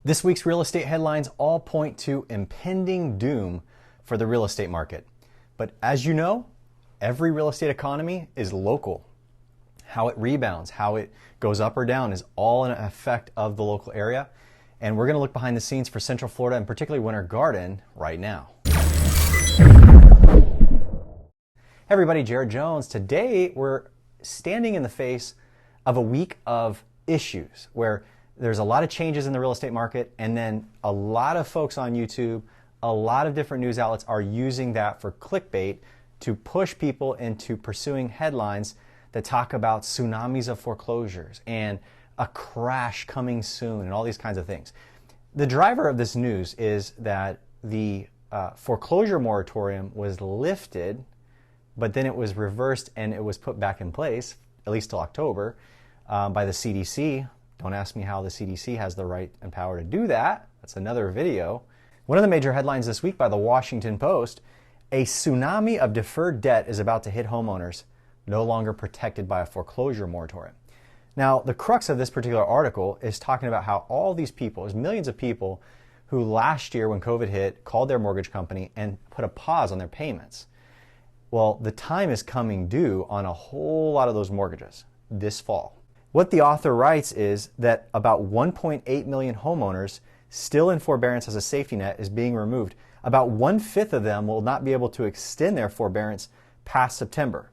This week's real estate headlines all point to impending doom for the real estate market. But as you know, every real estate economy is local. How it rebounds, how it goes up or down is all an effect of the local area. And we're going to look behind the scenes for Central Florida and particularly Winter Garden right now. Hey everybody, Jared Jones. Today we're standing in the face of a week of issues where there's a lot of changes in the real estate market, and then a lot of folks on YouTube, a lot of different news outlets are using that for clickbait to push people into pursuing headlines that talk about tsunamis of foreclosures and a crash coming soon and all these kinds of things. The driver of this news is that the foreclosure moratorium was lifted, but then it was reversed and it was put back in place, at least till October, by the CDC. Don't ask me how the CDC has the right and power to do that. That's another video. One of the major headlines this week by the Washington Post: a tsunami of deferred debt is about to hit homeowners, no longer protected by a foreclosure moratorium. Now, the crux of this particular article is talking about how all these people, there's millions of people who last year when COVID hit, called their mortgage company and put a pause on their payments. Well, the time is coming due on a whole lot of those mortgages this fall. What the author writes is that about 1.8 million homeowners still in forbearance as a safety net is being removed. About 1/5 of them will not be able to extend their forbearance past September.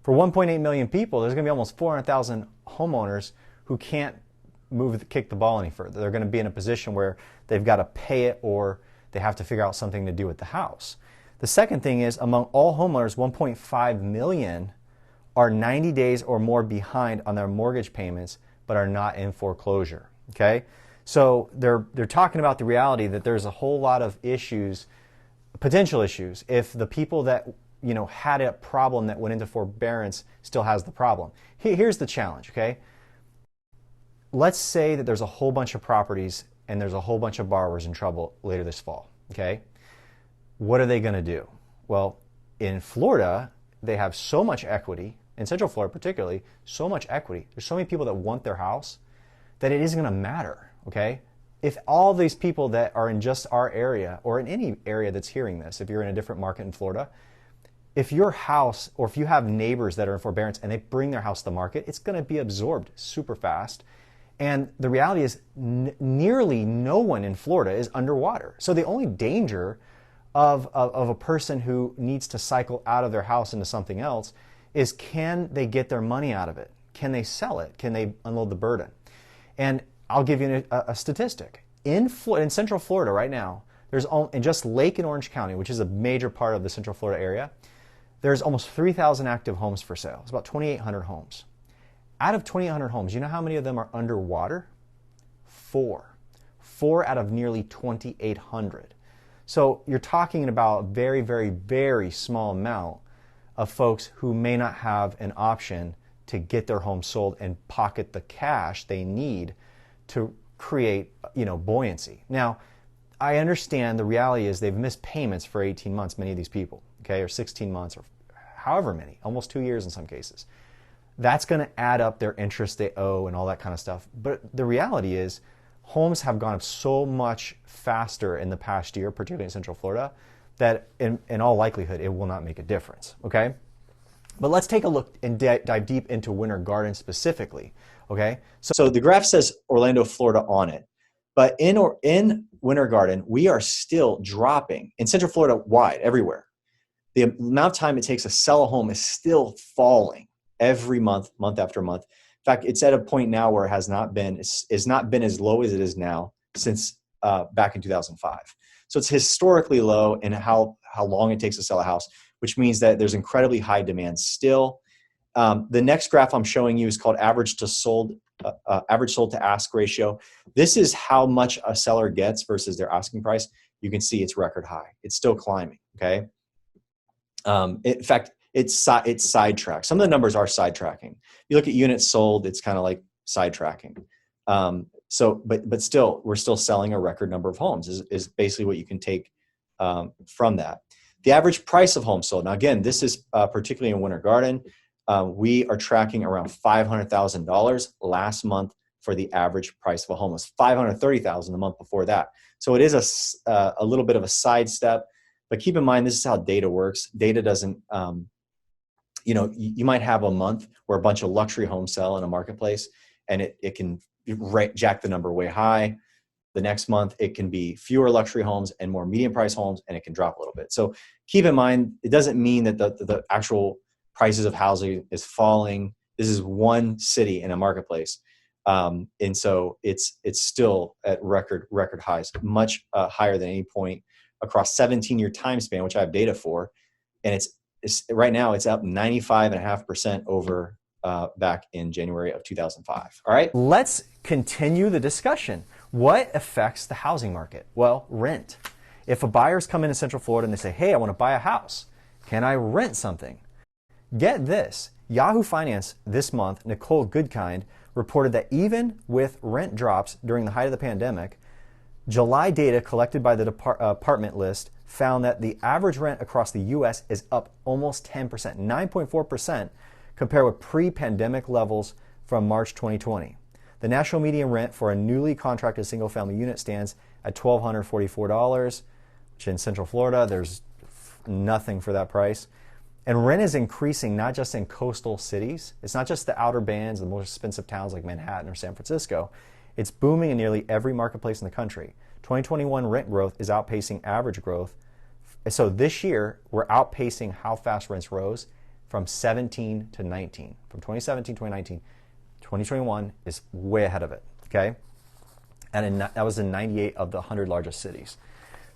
For 1.8 million people, there's going to be almost 400,000 homeowners who can't kick the ball any further. They're going to be in a position where they've got to pay it or they have to figure out something to do with the house. The second thing is, among all homeowners, 1.5 million are 90 days or more behind on their mortgage payments but are not in foreclosure. Okay? So they're talking about the reality that there's a whole lot of issues, potential issues, if the people that had a problem that went into forbearance still has the problem. Here's the challenge, okay? Let's say that there's a whole bunch of properties and there's a whole bunch of borrowers in trouble later this fall, okay? What are they going to do? Well, in Florida, they have so much equity, in Central Florida particularly, so much equity. There's so many people that want their house that it isn't going to matter, okay? If all these people that are in just our area or in any area that's hearing this, if you're in a different market in Florida, if your house or if you have neighbors that are in forbearance and they bring their house to the market, it's going to be absorbed super fast. And the reality is nearly no one in Florida is underwater. So the only danger of a person who needs to cycle out of their house into something else is, can they get their money out of it? Can they sell it? Can they unload the burden? And I'll give you a statistic. In Central Florida right now, there's in just Lake and Orange County, which is a major part of the Central Florida area, there's almost 3,000 active homes for sale. It's about 2,800 homes. Out of 2,800 homes, you know how many of them are underwater? 4. 4 out of nearly 2,800. So you're talking about a very, very, very small amount of folks who may not have an option to get their home sold and pocket the cash they need to create, buoyancy. Now, I understand the reality is they've missed payments for 18 months, many of these people, okay, or 16 months or however many, almost 2 years in some cases. That's going to add up their interest they owe and all that kind of stuff. But the reality is homes have gone up so much faster in the past year, particularly in Central Florida, that in all likelihood, it will not make a difference, okay? But let's take a look and dive deep into Winter Garden specifically, okay? So the graph says Orlando, Florida on it. But in Winter Garden, we are still dropping. In Central Florida, wide, everywhere. The amount of time it takes to sell a home is still falling every month, month after month. In fact, it's at a point now where it has not been as low as it is now since back in 2005. So it's historically low in how long it takes to sell a house, which means that there's incredibly high demand still. The next graph I'm showing you is called average sold to ask ratio. This is how much a seller gets versus their asking price. You can see it's record high. It's still climbing, okay? In fact, it's sidetracked. Some of the numbers are sidetracking. You look at units sold, it's kind of like sidetracking. But still, we're still selling a record number of homes is basically what you can take from that. The average price of homes sold. Now, again, this is particularly in Winter Garden. We are tracking around $500,000. Last month, for the average price of a home. It was $530,000 the month before that. So it is a little bit of a sidestep, but keep in mind, this is how data works. Data doesn't, you might have a month where a bunch of luxury homes sell in a marketplace, and it can jack the number way high. The next month, it can be fewer luxury homes and more medium price homes, and it can drop a little bit. So keep in mind, it doesn't mean that the actual prices of housing is falling. This is one city in a marketplace. And so it's still at record highs, much higher than any point across 17-year time span, which I have data for. And it's right now it's up 95.5% over back in January of 2005. All right. Let's continue the discussion. What affects the housing market? Well, rent. If a buyer's come into Central Florida and they say, hey, I want to buy a house, can I rent something? Get this. Yahoo Finance this month, 𝐤𝐡𝐚𝐭'𝐬, reported that even with rent drops during the height of the pandemic, July data collected by the apartment list found that the average rent across the U.S. is up almost 10%, 9.4%, compared with pre-pandemic levels from March 2020. The national median rent for a newly contracted single-family unit stands at $1,244, which in Central Florida, there's nothing for that price. And rent is increasing not just in coastal cities. It's not just the outer bands, the most expensive towns like Manhattan or San Francisco. It's booming in nearly every marketplace in the country. 2021 rent growth is outpacing average growth. So this year, we're outpacing how fast rents rose from 17 to 19. From 2017 to 2019, 2021 is way ahead of it, okay? And that was in 98 of the 100 largest cities.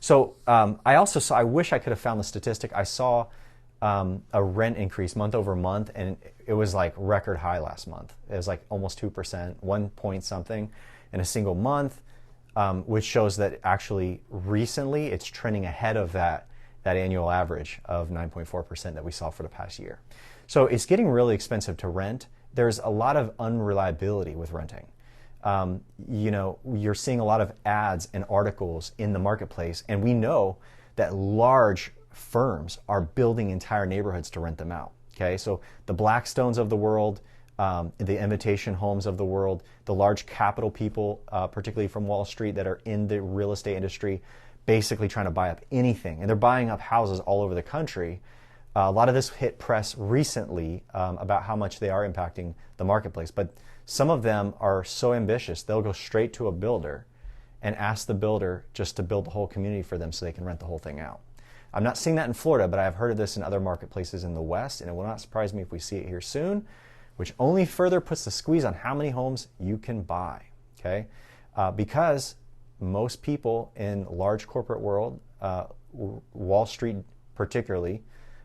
So I wish I could have found the statistic. I saw a rent increase month over month, and it was like record high last month. It was like almost 2%, 1 point something in a single month, which shows that actually recently it's trending ahead of that annual average of 9.4% that we saw for the past year. So it's getting really expensive to rent. There's a lot of unreliability with renting. You're seeing a lot of ads and articles in the marketplace, and we know that large firms are building entire neighborhoods to rent them out. Okay, so the Blackstones of the world, the Invitation Homes of the world, the large capital people, particularly from Wall Street, that are in the real estate industry, basically trying to buy up anything, and they're buying up houses all over the country. A lot of this hit press recently about how much they are impacting the marketplace, but some of them are so ambitious, they'll go straight to a builder and ask the builder just to build the whole community for them so they can rent the whole thing out. I'm not seeing that in Florida, but I've heard of this in other marketplaces in the West, and it will not surprise me if we see it here soon, which only further puts the squeeze on how many homes you can buy, okay? Because most people in large corporate world, Wall Street particularly,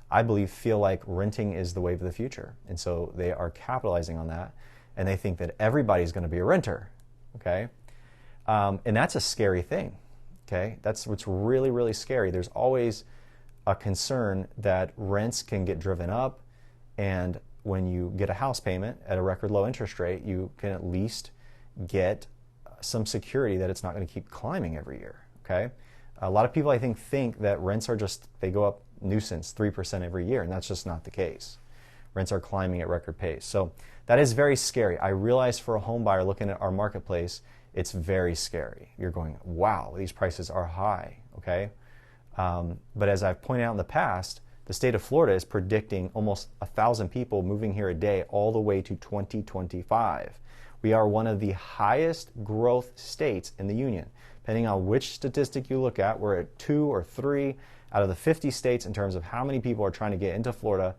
I believe, feel like renting is the wave of the future. And so they are capitalizing on that, and they think that everybody's going to be a renter, okay? And that's a scary thing, okay? That's what's really, really scary. There's always a concern that rents can get driven up, and when you get a house payment at a record low interest rate, you can at least get some security that it's not going to keep climbing every year, okay? A lot of people, I think that rents are just, they go up nuisance 3% every year, and that's just not the case. Rents are climbing at record pace. So that is very scary. I realize for a home buyer looking at our marketplace, it's very scary. You're going, wow, these prices are high, okay? But as I've pointed out in the past, the state of Florida is predicting almost 1,000 people moving here a day all the way to 2025. We are one of the highest growth states in the union. Depending on which statistic you look at, we're at 2 or 3 out of the 50 states in terms of how many people are trying to get into Florida,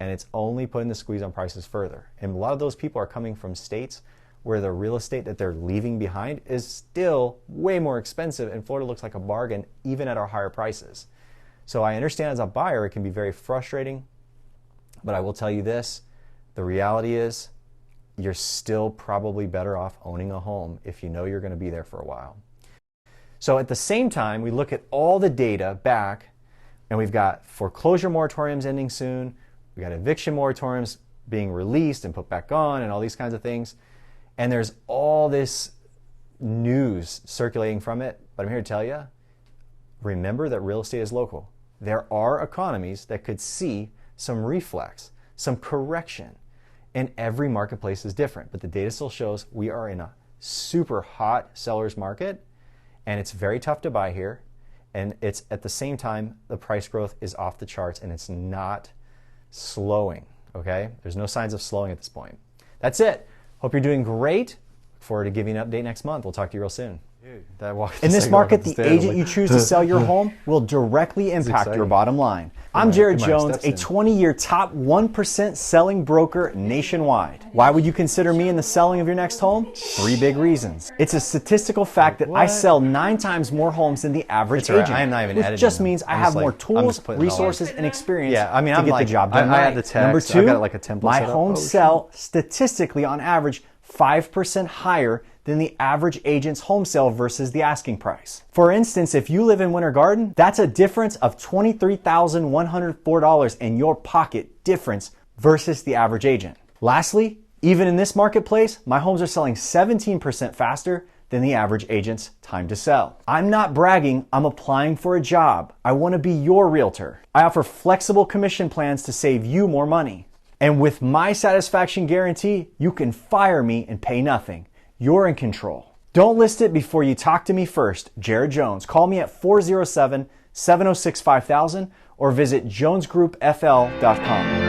and it's only putting the squeeze on prices further. And a lot of those people are coming from states where the real estate that they're leaving behind is still way more expensive, and Florida looks like a bargain even at our higher prices. So I understand as a buyer it can be very frustrating, but I will tell you this, the reality is you're still probably better off owning a home if you know you're going to be there for a while. So at the same time, we look at all the data back, and we've got foreclosure moratoriums ending soon, we've got eviction moratoriums being released and put back on, and all these kinds of things. And there's all this news circulating from it, but I'm here to tell you, remember that real estate is local. There are economies that could see some reflex, some correction, and every marketplace is different, but the data still shows we are in a super hot seller's market, and it's very tough to buy here. And it's at the same time, the price growth is off the charts and it's not slowing, okay? There's no signs of slowing at this point. That's it. Hope you're doing great. Look forward to giving you an update next month. We'll talk to you real soon. In this market, the agent you choose to sell your home will directly impact your bottom line. I'm Jared Jones, a 20-year top 1% selling broker nationwide. Why would you consider me in the selling of your next home? 3 big reasons. It's a statistical fact that I sell 9 times more homes than the average agent. I am not even which editing just them. means I have more tools, resources, and experience to get the job done I right. have the text. Number 2, I've got like a template my set up. homes sell statistically on average 5% higher than the average agent's home sale versus the asking price. For instance, if you live in Winter Garden, that's a difference of $23,104 in your pocket difference versus the average agent. Lastly, even in this marketplace, my homes are selling 17% faster than the average agent's time to sell. I'm not bragging, I'm applying for a job. I want to be your realtor. I offer flexible commission plans to save you more money. And with my satisfaction guarantee, you can fire me and pay nothing. You're in control. Don't list it before you talk to me first. Jared Jones. Call me at 407-706-5000 or visit jonesgroupfl.com.